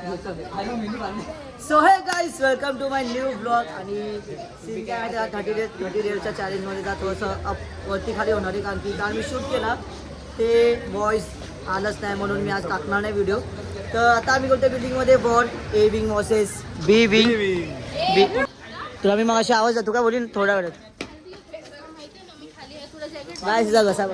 So hey guys welcome to my new blog. आणि scene काय आहे 30 डेजच्या चॅलेंजमध्ये जा थोडंसं वरती खाली होणार आहे, कारण की काल मी शूट केला ते वॉइस आलंच नाही म्हणून मी आज टाकणार नाही व्हिडिओ. तर आता आम्ही कोणत्या बिल्डिंगमध्ये war A wing versus B wing. B तुला मी मग अशी आवाज जातो का बोलीन थोड्या वेळात. काय तुझा कसा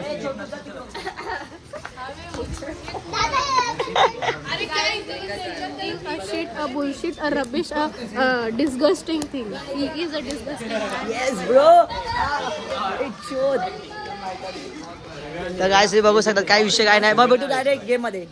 shit, a bullshit, a rubbish, a disgusting thing. He is a disgusting man. Yes bro. It's शोध. तर काय बघू शकतात काय विषय काय नाही. मग भेटू डायरेक्ट गेम मध्ये.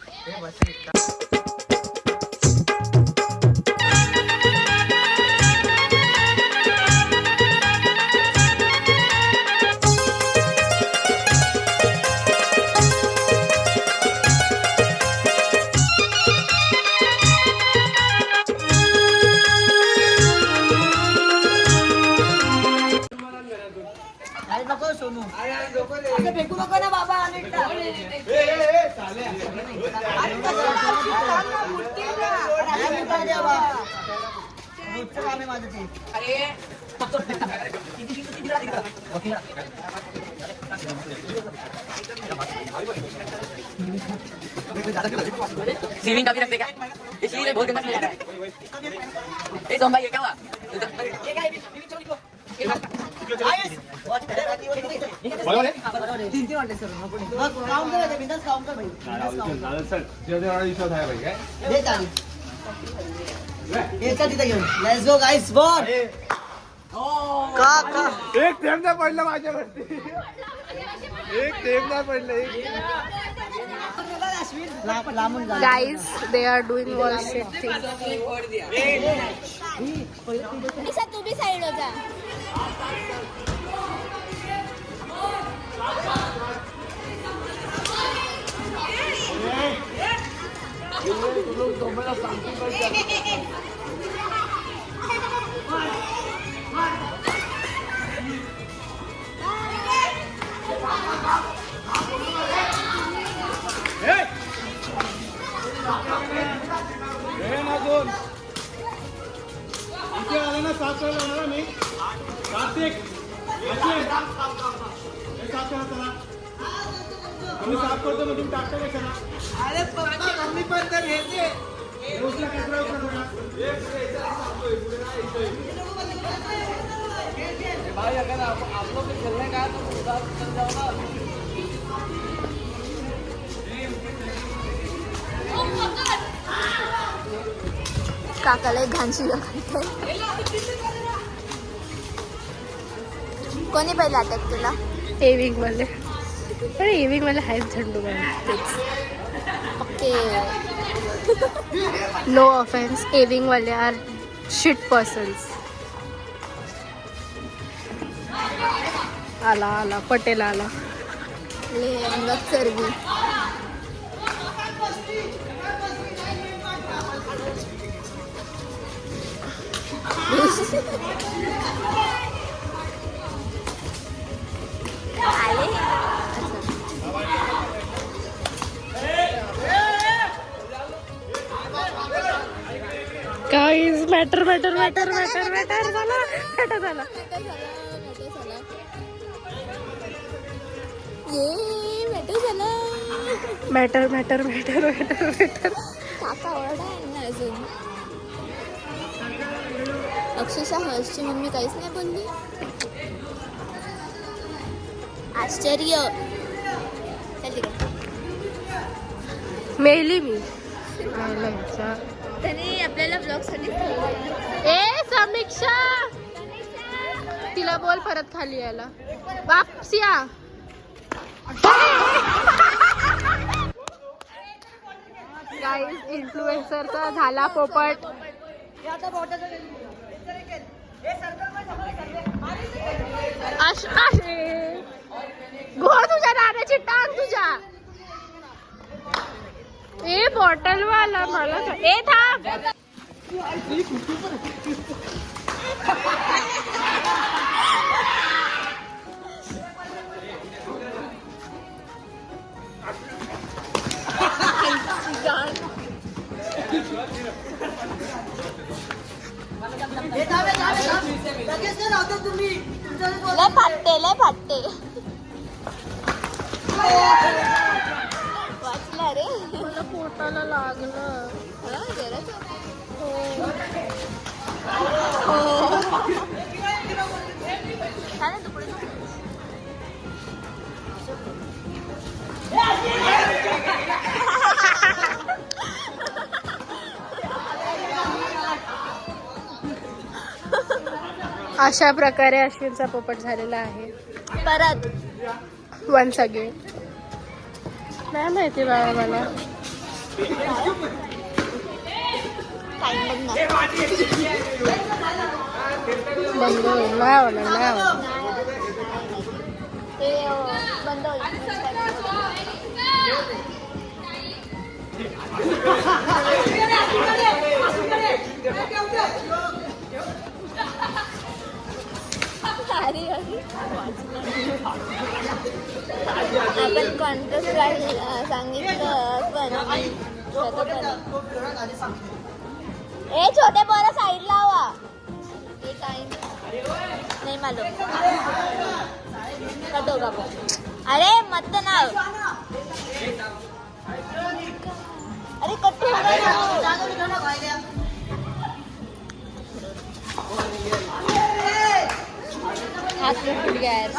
फेकू नको ना बाबा. स्विमिंग का भी रखते क्या इसलिए बहुत गंदा स्मेल आ रहा है. ए सोम भाई ये क्या हुआ. तीन वाटले सर काउंट करायचं बिंदास काउंट कर भाई. दे चालेल. याच्या तिथे घेऊन लेट्स गो गाईस वॉर. का एक थेंब नाही पडलं माझ्यावरती. एक थेंब नाही पडलं. लांबून जा. Guys, they are doing bullshit things. तू भी साइड हो जा. इथे आला ना साफ करायला होणार ना मी. कार्तिक साफ करा चला. तुम्ही साफ करतो मग तुम्ही टाकता का चला. अरे पप्पा मम्मी पण तर घ्यायचे. उचला कचरा उचला थोडा. भाई अगर आप लोग के खेलने का तो उधर चल जाओ ना. काकाला एक घाणशी लागते. कोणी पहिला अटॅक केला. एविंग वाले. अरे एविंग वाले आहेत झंडू तेच. ओके. No offence. एविंग वाले आर शिट पर्सन्स. आला आला पटेल आला. ले अंगात चरबी. आले. Guys matter matter matter matter matter झाला. मॅटर झाला. ये मॅटर झाला. Matter matter matter matter matter. काका ओरडा आहे ना अजून. अक्षरशः हर्षची मम्मी काहीच नाही बोलली. आश्चर्य. चल तिकडे. मेली मी. त्याने आपल्याला ब्लॉगसाठी ए समीक्षा तिला बोल परत खाली यायला. वापस या. गाईज इन्फ्लुएन्सरचा झाला पोपट. गो तुझ्या दादाची टांग तुझ्या. ए बॉटल वाला मला ए थांब. हे थांब, हे थांब, हे थांब. लगेच नाही राहतो तुम्ही. तुमच्याकडे कोण लय फाटते लय फाटते वाचला रे मला पोटाला लागलं. हा, जराच. छान आहे तू पुढे जा. अशा प्रकारे अश्विनचा पोपट झालेला आहे. परत वन्स अगेन. नाही माहिती बाळा मला. टाइम बघ ना बंद होईल. नाही होणार, नाही होणार. ते बंद होईल अरे अरे आपण कॉन्ट्रास्ट सांगितलं पण ए छोटे पोरं साईड लावा हे काय नाही मालूम कटो का अरे मत नाव अरे कट्टू हाथ में फूट गया यार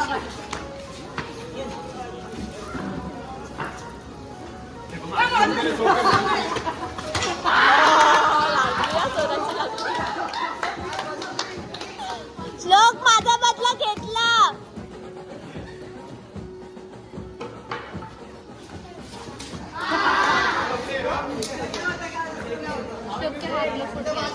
श्लोक माझा बदला घेतला श्लोक के हाथ में फूट गया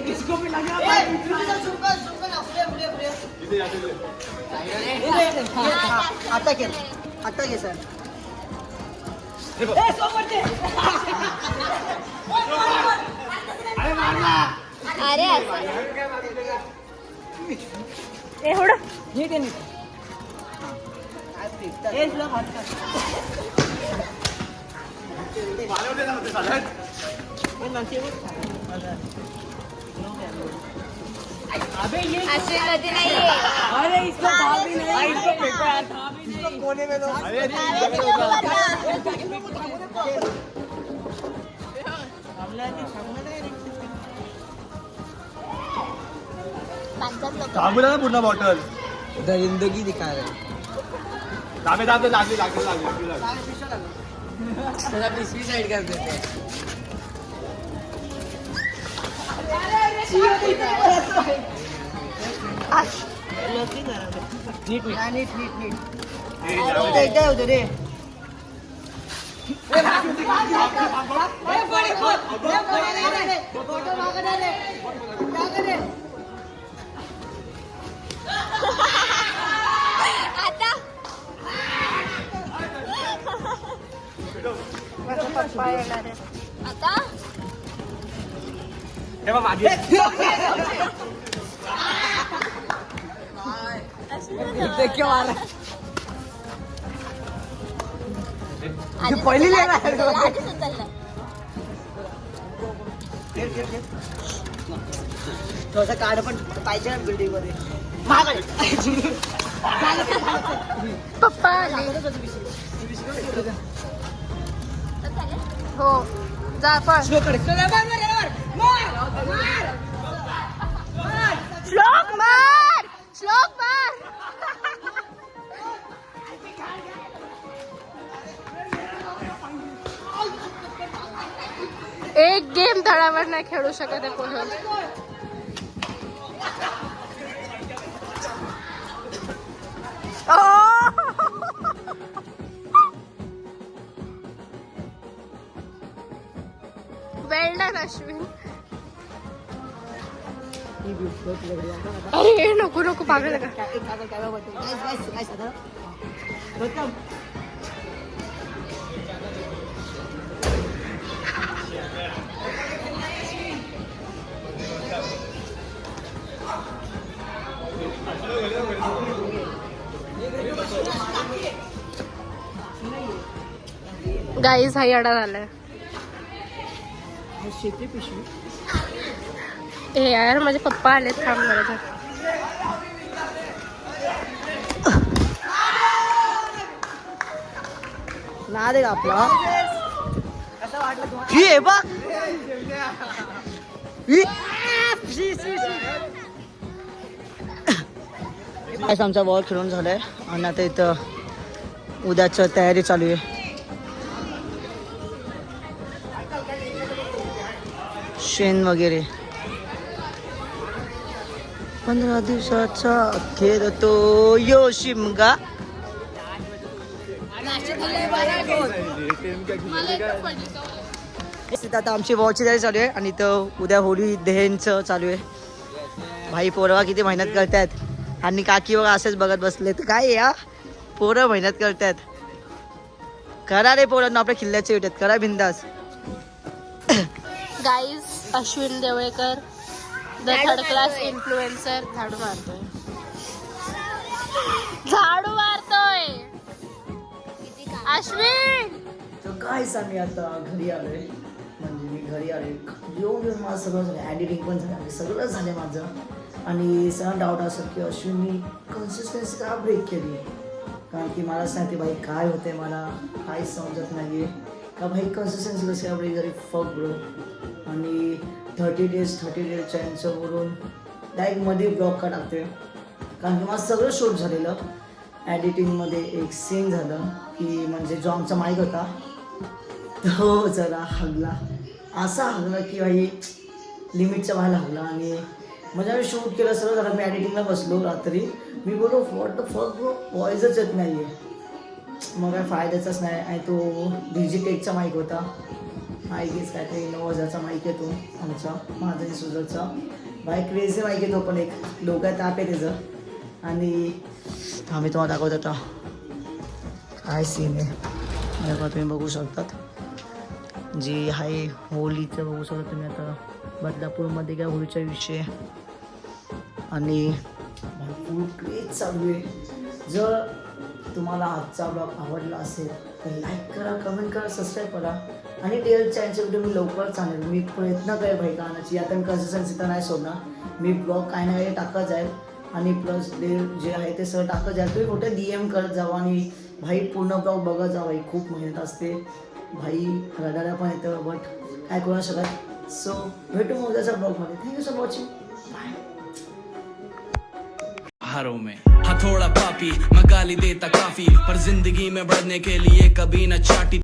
किसको भी लगा आता केलं आता घे सर अरे एवढं नीट आहे असे कधी नाहीये अरे इसको भाग भी नहीं इसको पेपर था भी नहीं इसको कोने में लो अरे थांबू ना पूर्ण बॉटल. जिंदगी दिखा रहे दाबे दाबे लागली लागली लागली थोड़ा पिछली साइड कर देते हैं. नीट नीट नीट नीट एकदा होते रे आता पप्पा येणार आहे. आता हे बघ मागे. क्यों आ रहा आधी पहिली सुचलं, लेणार. आधी सुचलं. थोडंसं कार्ड पण पाहिजे ना बिल्डिंग मध्ये पप्पा आले. हो जा पण. श्लोक मार. श्लोक मार. एक गेम तळावर नाही खेळू शकत आहे कोण. वेल डन अश्विन. अरे नको नको पागल का. गाईज हा येडा झालाय. शेती पिशवी ए यार माझे पप्पा आलेत, थांब जरा. ना दे आपला हे बघ आमचा बॉल खेळून झालाय आणि आता इथं उद्याची तयारी चालू आहे. शेण वगैरे 15 दिवसाचा खेळ तो यो शिमगा. आता आमची वॉचची तयारी चालू आहे आणि इथं उद्या होळी दहनचं चालू आहे. भाई पोरवा किती मेहनत करतायत आणि काकी बघा असेच बघत बसले तर काय या पोरं मेहनत करतायत. करा रे पोरांना आपल्या किल्ल्याचे विटेत करा बिंदास. Guys Ashwin Devlekar the third class influencer झाडू मारतोय. अश्विन काहीच आम्ही आता घरी आलोय, म्हणजे मी घरी आले येऊन माझं सगळं झालं, एडिटिंग पण झालं, सगळं झालं माझं. आणि सगळं डाऊट असं की अश्विननी कन्सिस्टन्सी का ब्रेक केली, कारण की मला सांगते भाई काय होते मला काहीच समजत नाही आहे का भाई कन्सिस्टन्सी कशी काय ब्रेक झाली. फक ब्रो. आणि 30 डेजच्या यांच्यावरून डायरेक्ट मध्ये ब्लॉग का टाकते, कारण की माझं सगळं शूट झालेलं. एडिटिंगमध्ये एक सीन झालं की म्हणजे जो आमचा माईक होता तो जरा हगला, असा हगला की भाई लिमिटच्या बाहेर हगला. आणि म्हणजे आम्ही शूट केलं सगळं झालं, मी एडिटिंगला बसलो रात्री, मी बोललो व्हॉट द फक ब्रो व्हॉइसच येत नाही आहे, मग काय फायद्याचाच नाही. आणि तो डिजिटेकचा माईक होता, आय गेस काहीतरी 9000चा माईक येतो आमचा माझा आणि सुजलचा. बाय क्रेझी माईक येतो, पण एक डोक्यात ताप आहे त्याचं. आणि आम्ही तुम्हाला दाखवत आता काय सीन आहे बघा, तुम्ही बघू शकतात जी आहे होळीचं बघू शकता तुम्ही. आता बदलापूरमध्ये काय होळीचा विषय आणि भरपूर क्रेज चालू आहे. जर तुम्हाला आजचा ब्लॉग आवडला असेल तर लाईक करा, कमेंट करा, सबस्क्राईब करा. आणि डेल चॅनलचे व्हिडिओ मी लवकरच आणेल. मी प्रयत्न करेल भाई गाण्याची, आता मी कन्सिस्टन्सी तर नाही सोडणार, मी ब्लॉग काय ना काही टाकत जाईल. आणि प्लस डेल जे आहे ते सगळं टाकत जाईल. तुम्ही कुठे DM करत जावा आणि भाई पूर्ण ब्लॉग बघत जा. भाई खूप मेहनत असते भाई, रडायला पण येतं, बट काय करू शकत. सो भेटू मग उद्याच्या ब्लॉगमध्ये. Thank you for watching. बाय. हारों में हाँ थोड़ा पापी मैं गाली देता काफी, पर जिंदगी में बढ़ने के लिए कभी न चाटी.